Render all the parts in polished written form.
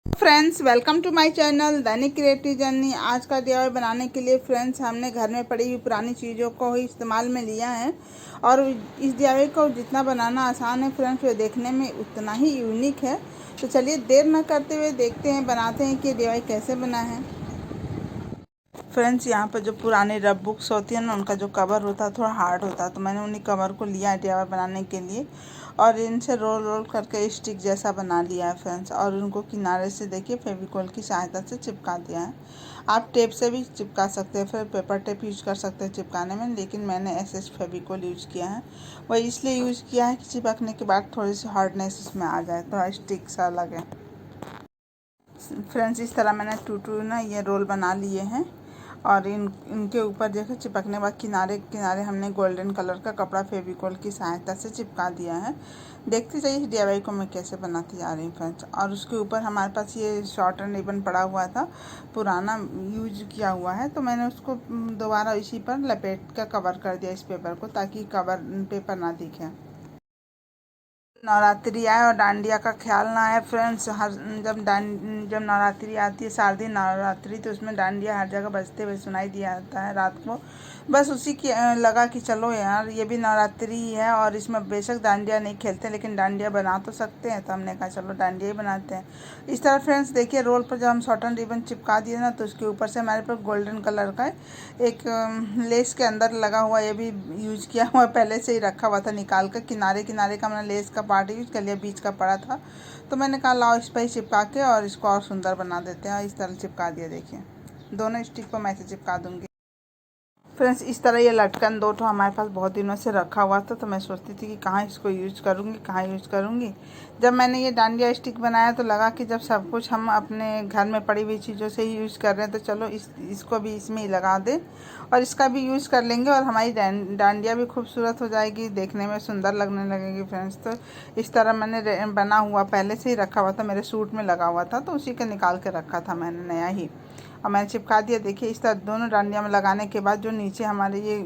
Friends, welcome to my channel Dainik Creative Journey. आज का DIY बनाने के लिए फ्रेंड्स हमने घर में पड़ी हुई पुरानी चीज़ों को ही इस्तेमाल में लिया है। और इस DIY को जितना बनाना आसान है फ्रेंड्स, वो देखने में उतना ही यूनिक है। तो चलिए देर न करते हुए देखते हैं, बनाते हैं कि DIY कैसे बना है। फ्रेंड्स, यहाँ पर जो पुरानी रफ बुक्स होती है ना, उनका जो कवर होता है थोड़ा हार्ड होता है, तो मैंने उन्हीं कवर को लिया है DIY बनाने के लिए। और इनसे रोल रोल करके स्टिक जैसा बना लिया है फ्रेंड्स। और उनको किनारे से देखिए फेविकॉल की सहायता से चिपका दिया है। आप टेप से भी चिपका सकते हैं, फिर पेपर टेप यूज कर सकते हैं चिपकाने में, लेकिन मैंने ऐसे फेविकॉल यूज किया है। वह इसलिए यूज किया है कि चिपकने के बाद थोड़ी सी हार्डनेस इसमें आ जाए, थोड़ा स्टिक सा लगे। फ्रेंड्स, इस तरह मैंने टू ना ये रोल बना लिए हैं। और इनके ऊपर देखो चिपकने के बाद किनारे किनारे हमने गोल्डन कलर का कपड़ा फेविकॉल की सहायता से चिपका दिया है। देखते जाइए इस DIY को मैं कैसे बनाती जा रही हूँ फ्रेंड्स। और उसके ऊपर हमारे पास ये शॉर्ट एंड रिबन पड़ा हुआ था, पुराना यूज किया हुआ है, तो मैंने उसको दोबारा इसी पर लपेट कर कवर कर दिया इस पेपर को, ताकि पेपर ना दिखे। नवरात्रि आए और डांडिया का ख्याल ना आए फ्रेंड्स। हर जब नवरात्रि आती है, शारदीय नवरात्रि, तो उसमें डांडिया हर जगह बजते हुए सुनाई दिया जाता है रात को। बस उसी की लगा कि चलो यार, ये भी नवरात्रि ही है और इसमें बेशक डांडिया नहीं खेलते, लेकिन डांडिया बना तो सकते हैं, तो हमने कहा चलो डांडिया ही बनाते हैं। इस तरह फ्रेंड्स देखिए, रोल पर जब हम शॉर्टन रिबन चिपका दिए ना, तो उसके ऊपर से हमारे पास गोल्डन कलर का एक लेस के अंदर लगा हुआ, ये भी यूज किया हुआ, पहले से ही रखा हुआ था निकाल कर। किनारे किनारे का मैंने लेस का पार्ट यूज कर लिया, बीच का पड़ा था, तो मैंने कहा लाओ इस पर ही चिपका के और इसको और सुंदर बना देते हैं। इस तरह चिपका दिया, देखिए दोनों स्टिक को मैं ऐसे चिपका दूंगी फ्रेंड्स। इस तरह ये लटकन दो ठो हमारे पास बहुत दिनों से रखा हुआ था, तो मैं सोचती थी कि कहाँ इसको यूज करूँगी, कहाँ यूज करूँगी। जब मैंने ये डांडिया स्टिक बनाया तो लगा कि जब सब कुछ हम अपने घर में पड़ी हुई चीज़ों से ही यूज़ कर रहे हैं, तो चलो इसको भी इसमें ही लगा दें और इसका भी यूज़ कर लेंगे, और हमारी डांडिया भी खूबसूरत हो जाएगी, देखने में सुंदर लगने लगेगी फ्रेंड्स। तो इस तरह मैंने बना हुआ पहले से ही रखा हुआ था, मेरे सूट में लगा हुआ था, तो उसी का निकाल के रखा था मैंने नया ही, और मैंने चिपका दिया। देखिए इस तरह दोनों डांडिया में लगाने के बाद जो नीचे हमारे ये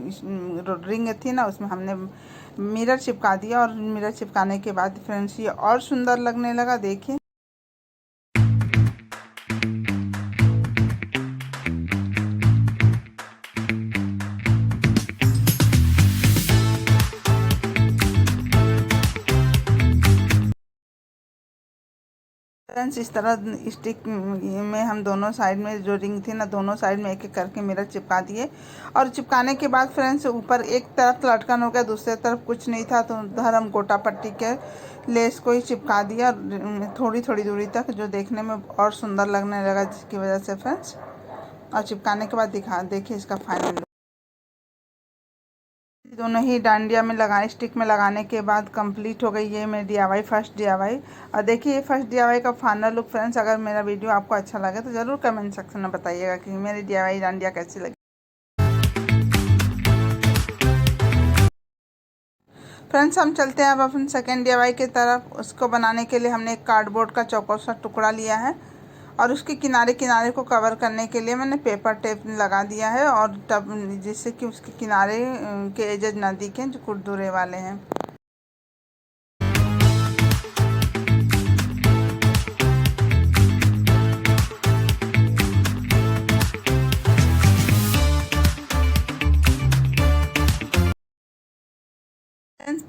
रिंग थी ना, उसमें हमने मिरर चिपका दिया। और मिरर चिपकाने के बाद फ्रेंड्स ये और सुंदर लगने लगा, देखिए। फ्रेंड्स, इस तरह स्टिक में हम दोनों साइड में जो रिंग थी ना, दोनों साइड में एक एक करके मिरर चिपका दिए। और चिपकाने के बाद फ्रेंड्स ऊपर एक तरफ लटकन हो गया, दूसरे तरफ कुछ नहीं था, तो उधर हम गोटा पट्टी के लेस को ही चिपका दिया थोड़ी थोड़ी दूरी तक, जो देखने में और सुंदर लगने लगा, जिसकी वजह से फ्रेंड्स। और चिपकाने के बाद देखिए इसका फाइनल। दोनों ही डांडिया में लगाए, स्टिक में लगाने के बाद कंप्लीट हो गई ये मेरी DIY, फर्स्ट DIY। और देखिए ये फर्स्ट DIY का फाइनल लुक फ्रेंड्स। अगर मेरा वीडियो आपको अच्छा लगे तो ज़रूर कमेंट सेक्शन में बताइएगा कि मेरी DIY डांडिया कैसी लगी। फ्रेंड्स, हम चलते हैं अब अपन सेकेंड DIY की तरफ। उसको बनाने के लिए हमने एक कार्डबोर्ड का चौकोर सा टुकड़ा लिया है, और उसके किनारे किनारे को कवर करने के लिए मैंने पेपर टेप लगा दिया है, और तब जिससे कि उसके किनारे के एजेज ना दिखें जो कुरदुरे वाले हैं।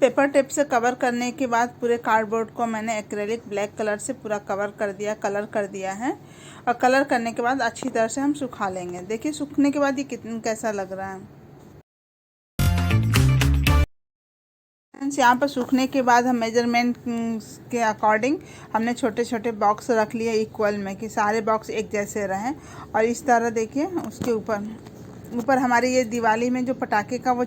पेपर टेप से कवर करने के बाद पूरे कार्डबोर्ड को मैंने एक्रेलिक ब्लैक कलर से पूरा कवर कर दिया, कलर कर दिया है। और कलर करने के बाद अच्छी तरह से हम सुखा लेंगे। देखिए सूखने के बाद ये कैसा लग रहा है। यहाँ पर सूखने के बाद हम मेजरमेंट के अकॉर्डिंग हमने छोटे छोटे बॉक्स रख लिए इक्वल में, कि सारे बॉक्स एक जैसे रहें। और इस तरह देखिए उसके ऊपर हमारे ये दिवाली में जो पटाखे का वो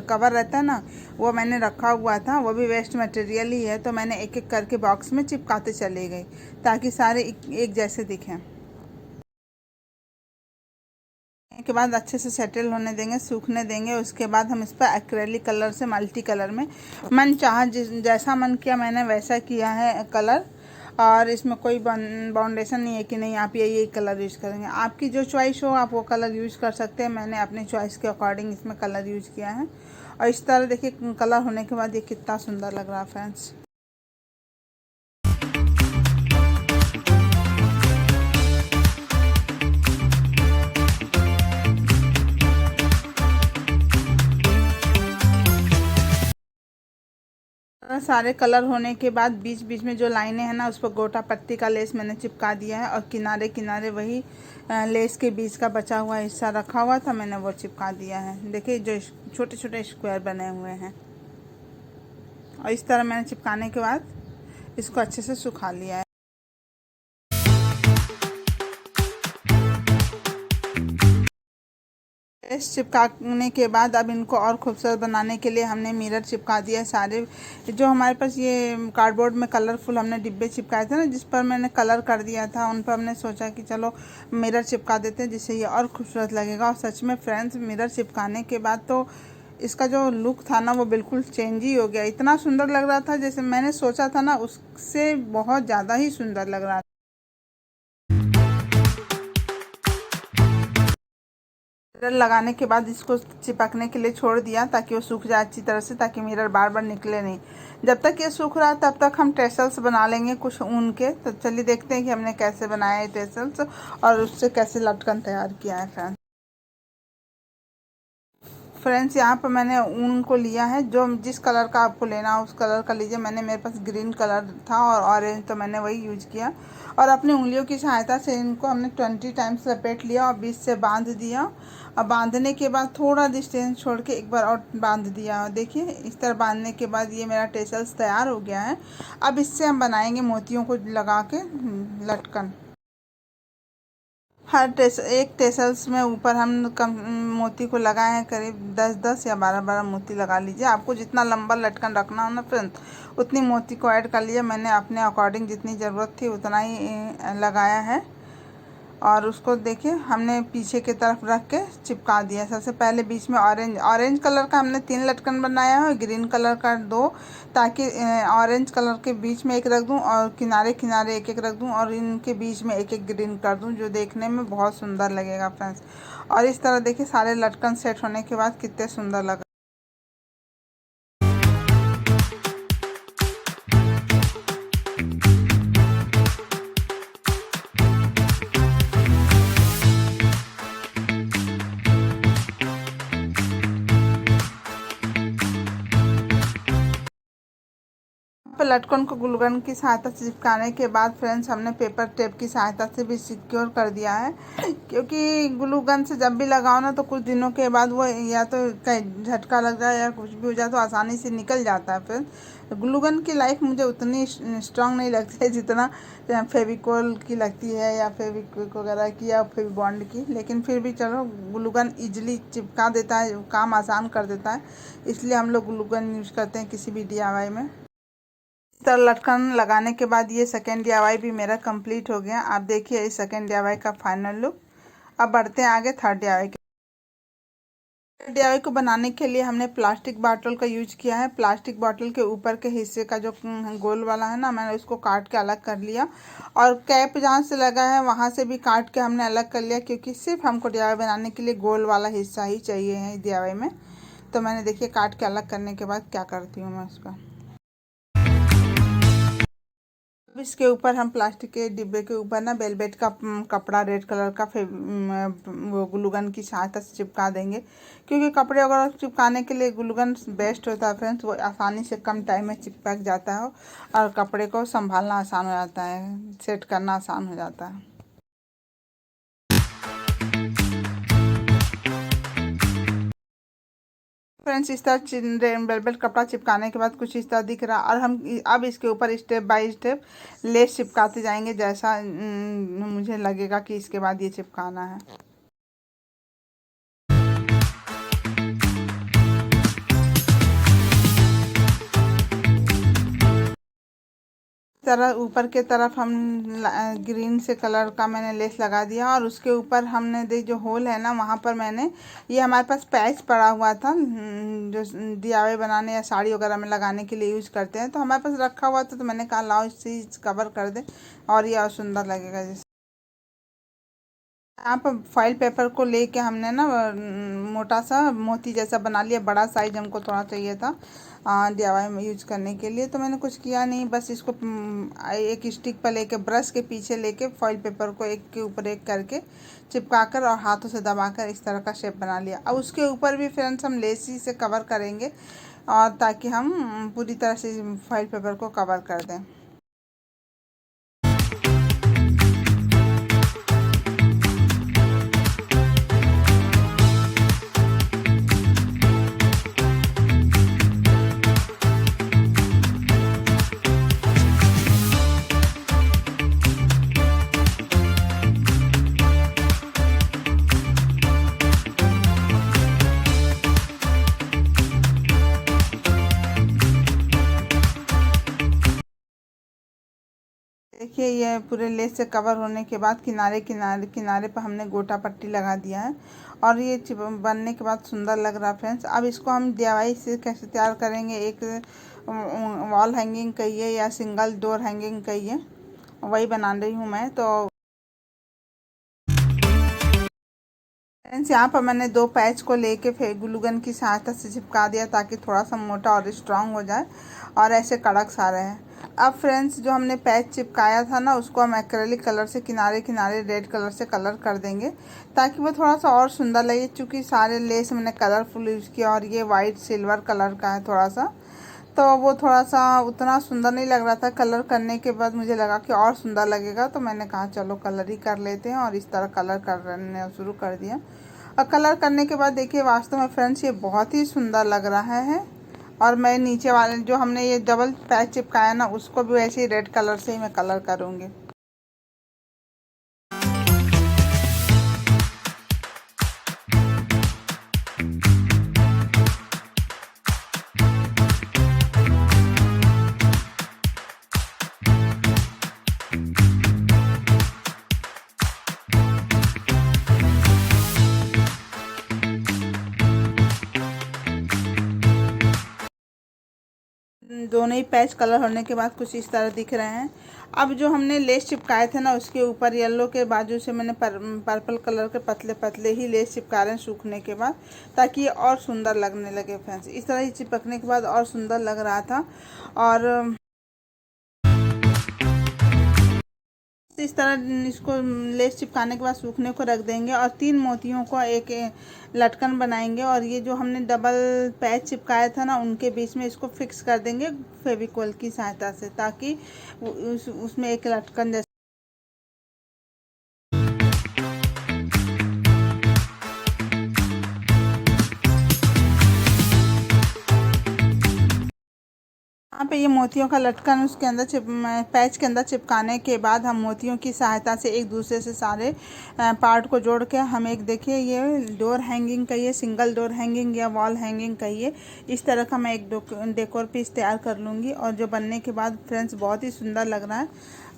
कवर रहता है ना, वो मैंने रखा हुआ था, वो भी वेस्ट मटेरियल ही है, तो मैंने एक एक करके बॉक्स में चिपकाते चले गई, ताकि सारे एक जैसे दिखें। के बाद अच्छे से सेटल होने देंगे, सूखने देंगे। उसके बाद हम इस पर एक्रेलिक कलर से मल्टी कलर में मन चाहा जैसा मन किया मैंने वैसा किया है कलर। और इसमें कोई बाउंडेशन नहीं है कि नहीं आप ये कलर यूज़ करेंगे, आपकी जो चॉइस हो आप वो कलर यूज़ कर सकते हैं। मैंने अपनी चॉइस के अकॉर्डिंग इसमें कलर यूज़ किया है। और इस तरह देखिए कलर होने के बाद ये कितना सुंदर लग रहा है फ्रेंड्स। सारे कलर होने के बाद बीच बीच में जो लाइनें हैं ना, उस पर गोटा पत्ती का लेस मैंने चिपका दिया है और किनारे किनारे वही लेस के बीच का बचा हुआ हिस्सा रखा हुआ था, मैंने वो चिपका दिया है। देखिए जो छोटे छोटे स्क्वायर बने हुए हैं, और इस तरह मैंने चिपकाने के बाद इसको अच्छे से सुखा लिया है। लेस चिपकाने के बाद अब इनको और खूबसूरत बनाने के लिए हमने मिरर चिपका दिया है। सारे जो हमारे पास ये कार्डबोर्ड में कलरफुल हमने डिब्बे चिपकाए थे ना, जिस पर मैंने कलर कर दिया था, उन पर हमने सोचा कि चलो मिरर चिपका देते हैं, जिससे ये और खूबसूरत लगेगा। और सच में फ्रेंड्स, मिरर चिपकाने के बाद तो इसका जो लुक था ना, वो बिल्कुल चेंज ही हो गया। इतना सुंदर लग रहा था, जैसे मैंने सोचा था ना, उससे बहुत ज़्यादा ही सुंदर लग रहा था। मिरर लगाने के बाद इसको चिपकने के लिए छोड़ दिया ताकि वो सूख जाए अच्छी तरह से, ताकि मिरर बार बार निकले नहीं। जब तक ये सूख रहा है तब तक हम टेसल्स बना लेंगे कुछ ऊन के। तो चलिए देखते हैं कि हमने कैसे बनाया है टेसल्स और उससे कैसे लटकन तैयार किया है। फ्रेंड्स यहाँ पर मैंने ऊन को लिया है, जो जिस कलर का आपको लेना हो उस कलर का लीजिए। मैंने मेरे पास ग्रीन कलर था और ऑरेंज, तो मैंने वही यूज किया। और अपनी उंगलियों की सहायता से इनको हमने 20 टाइम्स लपेट लिया और बीच से बांध दिया। और बांधने के बाद थोड़ा डिस्टेंस छोड़ के एक बार और बांध दिया। देखिए इस तरह बांधने के बाद ये मेरा टेसल्स तैयार हो गया है। अब इससे हम बनाएंगे मोतियों को लगा के लटकन। हर एक टेसल्स में ऊपर हम कम मोती को लगाए हैं, करीब 10-10 या 12-12 मोती लगा लीजिए। आपको जितना लंबा लटकन रखना हो ना फ्रेंड्स, उतनी मोती को ऐड कर लीजिए। मैंने अपने अकॉर्डिंग जितनी ज़रूरत थी उतना ही लगाया है। और उसको देखिए हमने पीछे की तरफ रख के चिपका दिया। सबसे पहले बीच में ऑरेंज कलर का हमने 3 लटकन बनाया है, ग्रीन कलर का 2, ताकि ऑरेंज कलर के बीच में एक रख दूं और किनारे किनारे एक एक रख दूं और इनके बीच में एक एक ग्रीन कर दूं, जो देखने में बहुत सुंदर लगेगा फ्रेंड्स। और इस तरह देखिए सारे लटकन सेट होने के बाद कितने सुंदर लगा। लटकन को ग्लू गन की सहायता से चिपकाने के बाद फ्रेंड्स, हमने पेपर टेप की सहायता से भी सिक्योर कर दिया है। क्योंकि ग्लू गन से जब भी लगाओ ना, तो कुछ दिनों के बाद वो या तो कहीं झटका लग जाए या कुछ भी हो जाए तो आसानी से निकल जाता है। फिर ग्लू गन की लाइफ मुझे उतनी स्ट्रांग नहीं लगती है जितना फेविकोल की लगती है, या फेविक्विक वगैरह की, या फेविबॉन्ड की। लेकिन फिर भी चलो, ग्लू गन ईजिली चिपका देता है, काम आसान कर देता है, इसलिए हम लोग ग्लू गन यूज करते हैं किसी भी DIY में। इस तरह लटकन लगाने के बाद ये सेकेंड DIY भी मेरा कंप्लीट हो गया। आप देखिए इस सेकेंड DIY का फाइनल लुक। अब बढ़ते हैं आगे थर्ड DIY के। थर्ड DIY को बनाने के लिए हमने प्लास्टिक बॉटल का यूज किया है। प्लास्टिक बॉटल के ऊपर के हिस्से का जो गोल वाला है ना, मैंने उसको काट के अलग कर लिया। और कैप जहाँ से लगा है वहाँ से भी काट के हमने अलग कर लिया, क्योंकि सिर्फ हमको DIY बनाने के लिए गोल वाला हिस्सा ही चाहिए है DIY में। तो मैंने देखिए काट के अलग करने के बाद क्या करती हूँ मैं उसका। अब इसके ऊपर हम प्लास्टिक के डिब्बे के ऊपर ना वेलवेट का कपड़ा रेड कलर का वो ग्लूगन की सहायता से चिपका देंगे। क्योंकि कपड़े वगैरह चिपकाने के लिए ग्लूगन बेस्ट होता है फ्रेंड्स। वो आसानी से कम टाइम में चिपक जाता है और कपड़े को संभालना आसान हो जाता है, सेट करना आसान हो जाता है। फ्रेंड्स इस तरह वेलवेट कपड़ा चिपकाने के बाद कुछ इस तरह दिख रहा। और हम अब इसके ऊपर स्टेप बाय स्टेप लेस चिपकाते जाएंगे, जैसा मुझे लगेगा कि इसके बाद ये चिपकाना है। तरह ऊपर के तरफ हम ग्रीन से कलर का मैंने लेस लगा दिया। और उसके ऊपर हमने देख जो होल है ना, वहाँ पर मैंने ये हमारे पास पैच पड़ा हुआ था, जो DIY बनाने या साड़ी वगैरह में लगाने के लिए यूज़ करते हैं, तो हमारे पास रखा हुआ था। तो मैंने कहा लाओ इससे कवर कर दे और ये और सुंदर लगेगा। जैसे यहाँ पर फॉइल पेपर को लेके हमने ना मोटा सा मोती जैसा बना लिया। बड़ा साइज हमको थोड़ा चाहिए था DIY में यूज करने के लिए। तो मैंने कुछ किया नहीं, बस इसको एक स्टिक पर लेके ब्रश के पीछे लेके फॉइल पेपर को एक के ऊपर एक करके चिपका कर और हाथों से दबाकर इस तरह का शेप बना लिया। अब उसके ऊपर भी फ्रेंड्स हम लेसी से कवर करेंगे। और ताकि हम पूरी तरह से फॉइल पेपर को कवर कर दें। देखिए ये पूरे लेस से कवर होने के बाद किनारे किनारे किनारे पर हमने गोटा पट्टी लगा दिया है और ये बनने के बाद सुंदर लग रहा है फ्रेंड्स। अब इसको हम DIY से कैसे तैयार करेंगे, एक वॉल हैंगिंग कहिए या सिंगल डोर हैंगिंग कहिए, वही बना रही हूँ मैं। तो फ्रेंड्स यहाँ पर मैंने 2 पैच को लेके फिर ग्लू गन की सहायता से चिपका दिया ताकि थोड़ा सा मोटा और स्ट्रांग हो जाए और ऐसे कड़क सा रहे। अब फ्रेंड्स जो हमने पैच चिपकाया था ना, उसको हम एक्रेलिक कलर से किनारे किनारे रेड कलर से कलर कर देंगे ताकि वो थोड़ा सा और सुंदर लगे। क्योंकि सारे लेस मैंने कलरफुल यूज़ किया और ये वाइट सिल्वर कलर का है थोड़ा सा, तो वो थोड़ा सा उतना सुंदर नहीं लग रहा था। कलर करने के बाद मुझे लगा कि और सुंदर लगेगा, तो मैंने कहा चलो कलर ही कर लेते हैं और इस तरह कलर करने शुरू कर दिया। और कलर करने के बाद देखिए वास्तव में फ्रेंड्स ये बहुत ही सुंदर लग रहा है। और मैं नीचे वाले जो हमने ये डबल पैच चिपकाया ना, उसको भी वैसे ही रेड कलर से ही मैं कलर करूँगी। दोनों ही पैच कलर होने के बाद कुछ इस तरह दिख रहे हैं। अब जो हमने लेस चिपकाए थे ना, उसके ऊपर येलो के बाजू से मैंने पर्पल कलर के पतले पतले ही लेस चिपका रहे हैं सूखने के बाद, ताकि ये और सुंदर लगने लगे फ्रेंड्स। इस तरह ही चिपकने के बाद और सुंदर लग रहा था। और इस तरह इसको लेस चिपकाने के बाद सूखने को रख देंगे और 3 मोतियों को एक लटकन बनाएंगे और ये जो हमने डबल पैच चिपकाया था ना, उनके बीच में इसको फिक्स कर देंगे फेविकोल की सहायता से, ताकि उसमें एक लटकन जैसे यहाँ पे ये मोतियों का लटकन उसके अंदर पैच के अंदर चिपकाने के बाद हम मोतियों की सहायता से एक दूसरे से सारे पार्ट को जोड़ के हम एक देखिए ये डोर हैंगिंग कहिए, सिंगल डोर हैंगिंग या वॉल हैंगिंग कहिए, इस तरह का मैं एक डेकोर पीस तैयार कर लूँगी। और जो बनने के बाद फ्रेंड्स बहुत ही सुंदर लग रहा है।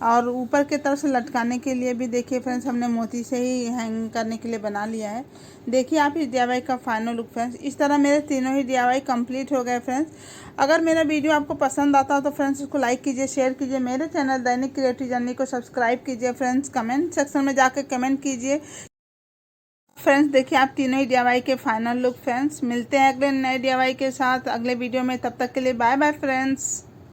और ऊपर की तरफ से लटकाने के लिए भी देखिए फ्रेंड्स हमने मोती से ही हैंग करने के लिए बना लिया है। देखिए आप इस DIY का फाइनल लुक फ्रेंड्स। इस तरह मेरे तीनों ही DIY कंप्लीट हो गए फ्रेंड्स। अगर मेरा वीडियो आपको पसंद आता हो तो फ्रेंड्स उसको लाइक कीजिए, शेयर कीजिए, मेरे चैनल दैनिक क्रिएटिव जर्नी को सब्सक्राइब कीजिए फ्रेंड्स। कमेंट सेक्शन में जाकर कमेंट कीजिए फ्रेंड्स। देखिए आप तीनों ही DIY के फाइनल लुक फ्रेंड्स। मिलते हैं अगले नए DIY के साथ अगले वीडियो में, तब तक के लिए बाय बाय फ्रेंड्स।